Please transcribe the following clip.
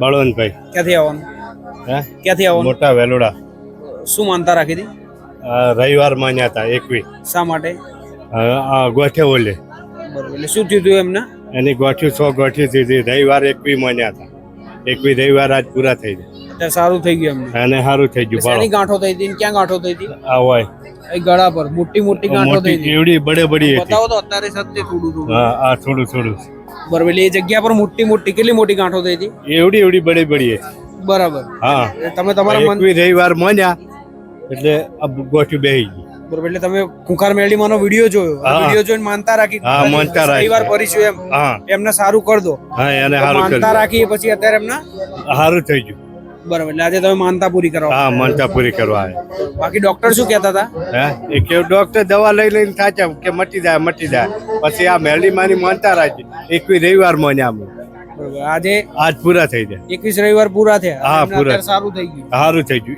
બળવંતભાઈ. ક્યાંથી આવવાનું? હે? ક્યાંથી આવવાનું? મોટા વેલોડા. શું માનતા રાખી હતી? રવિવાર માન્યા હતા 21. શા માટે? ગોઠે ઓલે બરોબર, એટલે શું થયું હતું એમને? એની ગોઠ્યું 100 ગોઠી દીધી. રવિવાર 21 માન્યા હતા. 21 રવિવાર આજ પૂરા થઈ ગયા. અત્યારે સારું થઈ ગયું એમને? અને સારું થઈ ગયું. શેની ગાંઠો થઈ હતી? ક્યાં ગાંઠો થઈ હતી? આ હોય એ ગળા પર મોટી મોટી ગાંઠો થઈ હતી. એવડી બડે બડી હતી. બતાવો તો અત્યારે સત્ય થોડું થોડું. હા, આ થોડું થોડું. બરોબર, એટલે એ જગ્યા પર મોટી મોટી કેટલી મોટી ગાંઠો થઈ હતી? એવડી બડી બડી હતી. બરાબર. હા, તમે તમારા મન 21 રવિવાર માન્યા એટલે ગોઠ્યું બેહી ગઈ. બરોબર, એટલે તમે ખુંખાર મેળીમાંનો વિડીયો જોયો. વિડીયો જોઈને માનતા રાખી. હા, માનતા રાખી. રવિવાર ભરીશું એમ. હા, એમને સારું કર દો. હા, એને સારું માનતા રાખી પછી અત્યારે એમને સારું થઈ ગયું. બરાબર, એટલે આજે તમે માનતા પૂરી કરો. હા, માનતા પૂરી કરવા આવ્યા. બાકી ડોક્ટર શું કહેતા હતા? હે, એ કે ડોક્ટર દવા લઈને થાચા કે મટી જાય. પછી આ મેરડીમાંની માનતા રાખી 21 રવિવાર માન્યા અમે. બરોબર, આજે આજ પૂરા થઈ ગયા. 21 રવિવાર પૂરા થયા. હા, પૂરા. સારું થઈ ગયું. સારું થઈ ગયું.